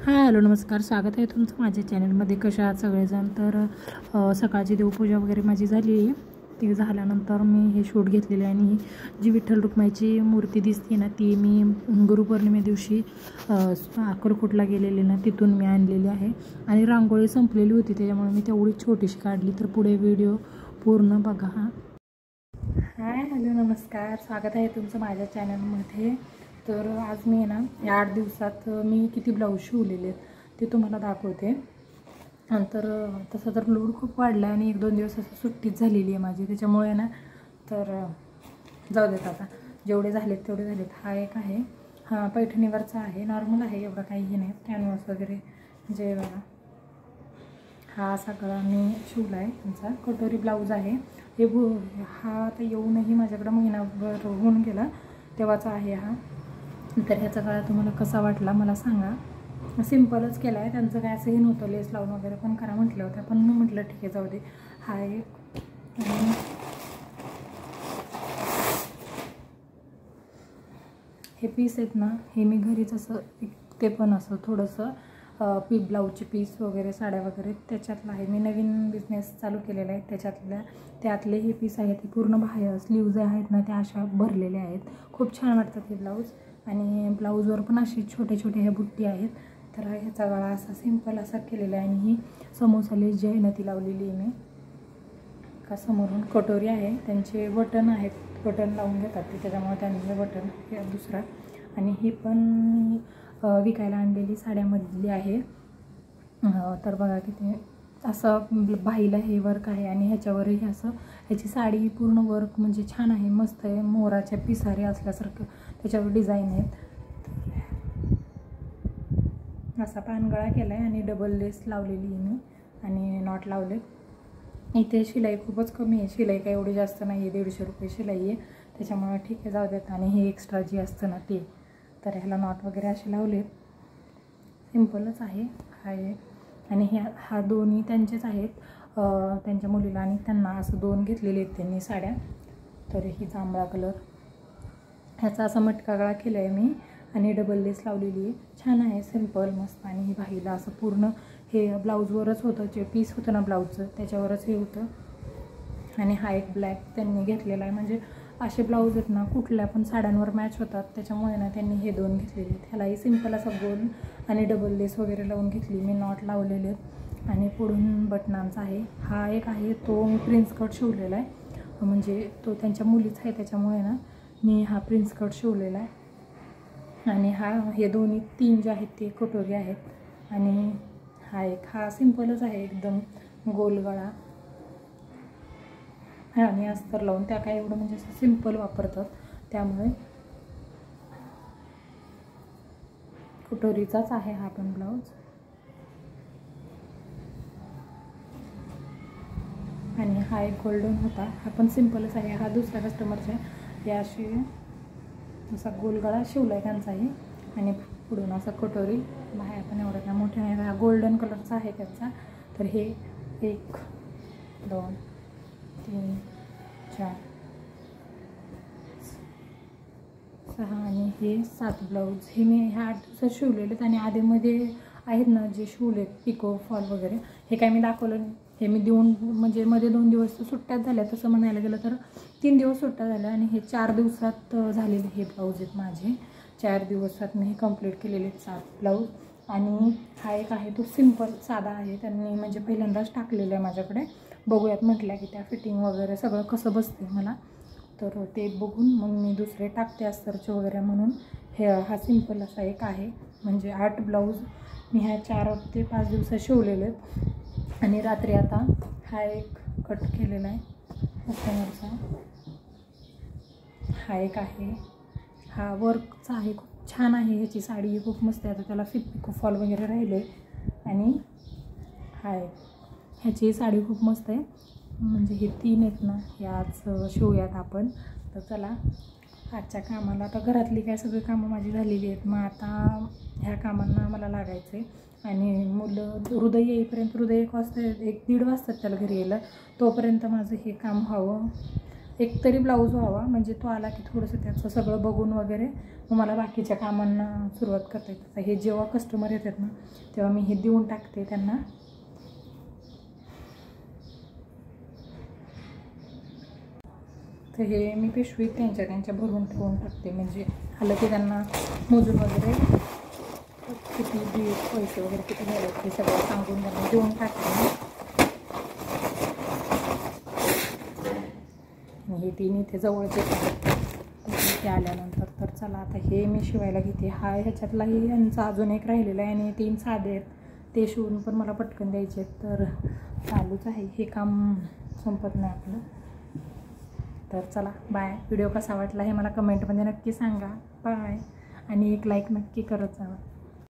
Hi hello नमस्कार, स्वागत आहे तुमचं माझ्या चॅनलमध्ये. कशा आहात सगळेजण? तर सकाळची देवपूजा वगैरे माझी झाली आहे. ती झाल्यानंतर मी हे शूट घेतलेले आहे आणि जी विठ्ठल रुक्माईची मूर्ती दिसते ना, ती मी गुरुपौर्णिमे दिवशी अक्कलकोटला गेलेली ना, तिथून मी आणलेली आहे. आणि रांगोळी संपलेली होती त्याच्यामुळे मी तेवढी छोटीशी काढली. तर पुढे व्हिडिओ पूर्ण बघा. हाय हॅलो नमस्कार, स्वागत आहे तुमचं माझ्या चॅनलमध्ये. तर आज मी ना या 8 दिवसात मी किती ब्लाऊज शिवलेले आहेत ते तुम्हाला दाखवते. नंतर तसं तर लोड खूप वाढला आणि 1-2 दिवस असं सुट्टीच झालेली आहे माझी, त्याच्यामुळे ना तर जाऊ देत आता. जेवढे झालेत तेवढे झालेत. हा एक आहे, हा पैठणीवरचा आहे, नॉर्मल आहे, एवढं काहीही नाही, कॅनव्हास वगैरे जे बघा. हा सगळा मी शिवला आहे. त्यांचा कटोरी ब्लाऊज आहे. हा आता येऊनही माझ्याकडं महिनाभर होऊन गेला तेव्हाचा आहे हा. तर ह्याचा गळा तुम्हाला कसा वाटला मला सांगा. सिम्पलच केला आहे, त्यांचं काय असंही नव्हतं लेस लावून वगैरे पण करा म्हटलं होतं, पण मी म्हटलं ठीक आहे जाऊ दे. हा एक, आणि हे पीस आहेत ना, हे मी घरीच असं ते पण असं थोडंसं ब्लाऊजचे पीस वगैरे साड्या वगैरे त्याच्यातलं आहे. मी नवीन बिझनेस चालू केलेला आहे, त्यातले हे पीस आहेत. हे पूर्ण बाहेर स्लीव्ज आहेत ना, त्या अशा भरलेल्या आहेत. खूप छान वाटतात हे ब्लाऊज. आणि ब्लाऊजवर पण अशी छोटे छोटे ह्या बुट्टी आहेत. तर ह्याचा गळा असा सिंपल असा केलेला आहे. आणि ही समोसा लेस जी आहे ना ती लावलेली आहे मी. का समोरून कटोरी आहे, त्यांचे बटन आहेत, बटन लावून घेतात ते, त्याच्यामुळे त्यांचे बटन हे दुसरा. आणि ही पण विकायला आणलेली साड्यामधली आहे. तर बघा किती असं बाईला हे वर्क आहे आणि ह्याच्यावरही असं ह्याची साडी पूर्ण वर्क म्हणजे छान आहे, मस्त आहे. मोराच्या पिसारे असल्यासारखं त्याच्यावर डिझाईन आहेत. असा पानगळा केला आहे आणि डबल लेस लावलेली आहे मी आणि नॉट लावले. इथे शिलाई खूपच कमी आहे, शिलाई काही एवढी जास्त नाही आहे, 150 रुपये शिलाई आहे, त्याच्यामुळे ठीक आहे जाऊ देत. आणि हे एक्स्ट्रा जी असतं ना ते, तर ह्याला नॉट वगैरे असे लावलेत. सिम्पलच आहे हा एक. आणि हा दोन्ही त्यांचेच आहेत, त्यांच्या मुलीला आणि त्यांना असं 2 घेतलेले आहेत त्यांनी साड्या. तर ही जांभळा कलर, ह्याचा असा मटका गळा केला आहे मी आणि डबल लेस लावलेली आहे. छान आहे, सिम्पल मस्त. आणि ही बाईला असं पूर्ण हे ब्लाऊजवरच होतं, जे पीस होतं ना ब्लाऊजचं त्याच्यावरच हे होतं. आणि हा एक ब्लॅक त्यांनी घेतलेला आहे. म्हणजे असे ब्लाऊज आहेत ना कुठल्या पण साड्यांवर मॅच होतात, त्याच्यामुळे ना त्यांनी हे 2 घेतलेले आहेत. ह्यालाही सिम्पल असा गोल आणि डबल लेस वगैरे लावून घेतली मी, नॉट लावलेले आहेत. आणि पुढून बटनांचा आहे. हा एक आहे, तो मी प्रिन्स कट शिवलेला आहे, म्हणजे तो त्यांच्या मुलीचा आहे, त्याच्यामुळे ना मी हा प्रिन्स कट शिवलेला आहे. आणि हे दोन्ही 3 जे आहेत ते कटोरी आहेत. आणि हा सिम्पलच आहे एकदम, गोल गळा आणि अस्तर लावून. त्या काय एवढं म्हणजे असं सिम्पल वापरतात, त्यामुळे कटोरीचाच आहे हा पण ब्लाऊज. आणि हा एक गोल्डन होता, हा पण सिम्पलच आहे. हा दुसऱ्या कस्टमरच्या या अशी असा गोलगळा शिवला आहे त्यांचाही. आणि पुढून असा कटोरी, बाहेर पण एवढं काय मोठे नाही. हा गोल्डन कलरचा आहे त्यांचा. तर हे 1 2 3 4 6 आणि हे 7 ब्लाऊज हे मी ह्या 8 दिवसात शिवलेले आहेत. आणि आधीमध्ये आहेत ना जे शिवलेत पिको फॉल वगैरे, हे काय मी दाखवलं नाही. हे मी देऊन म्हणजे मध्ये 2 दिवस सुट्ट्यात झाल्या, तसं म्हणायला गेलं तर 3 दिवस सुट्ट्या झाल्या. आणि हे 4 दिवसात झालेले हे ब्लाऊज आहेत माझे. 4 दिवसात मी हे कंप्लीट केलेले आहेत 7 ब्लाऊज. आणि हा एक आहे तो सिम्पल साधा आहे, त्यांनी म्हणजे पहिल्यांदाच टाकलेलं आहे माझ्याकडे. बघूयात म्हटल्या की त्या फिटिंग वगैरे सगळं कसं बसते मला, तर ते बघून मग मी दुसरे टाकते अस्तरचे वगैरे म्हणून. हा सिम्पल असा एक आहे. म्हणजे 8 ब्लाऊज मी ह्या 4 ते 5 दिवसात शिवलेले आहेत. आणि रात्री आता हा एक कट केलेला आहे कस्टमरचा. हा एक आहे, हा वर्कचा आहे, खूप छान आहे. ह्याची साडी खूप मस्त आहे, आता त्याला पिको फॉल वगैरे राहिले. आणि ह्याची साडी खूप मस्त आहे. म्हणजे हे 3 आहेत ना, हे आज शिवूयात आपण. तर चला आजच्या कामाला, आता घरातली काय सगळी कामं माझी झालेली आहेत, मग आता ह्या कामांना मला लागायचं आहे. आणि मुलं हृदय येईपर्यंत, हृदय 1-1.5 वाजतात त्याला घरी यायला, तोपर्यंत माझं हे काम व्हावं. एक तरी ब्लाऊज व्हावा, म्हणजे तो आला की थोडंसं त्याचं सगळं बघून वगैरे मग मला बाकीच्या कामांना सुरुवात करता येते. हे जेव्हा कस्टमर येतात ना तेव्हा मी हे देऊन टाकते त्यांना. तर हे मी पिशवीत त्यांच्या भरून ठेवून टाकते, म्हणजे आलं की त्यांना मोजून वगैरे किती पैसे वगैरे किती घ्यायला ते सगळं सांगून त्यांना देऊन टाकते. हे तीन इथे जवळचे इथे आल्यानंतर. तर चला आता हे मी शिवायला घेते. ह्याच्यातलाही यांचा अजून एक राहिलेला आहे आणि 3 साधे आहेत, ते शिवून पण मला पटकन द्यायचे आहेत. तर चालूच आहे हे काम, संपत नाही आपलं. तर चला बाय. व्हिडिओ कसा वाटला हे मला कमेंटमध्ये नक्की सांगा. बाय. आणि एक लाईक नक्की करत जावा.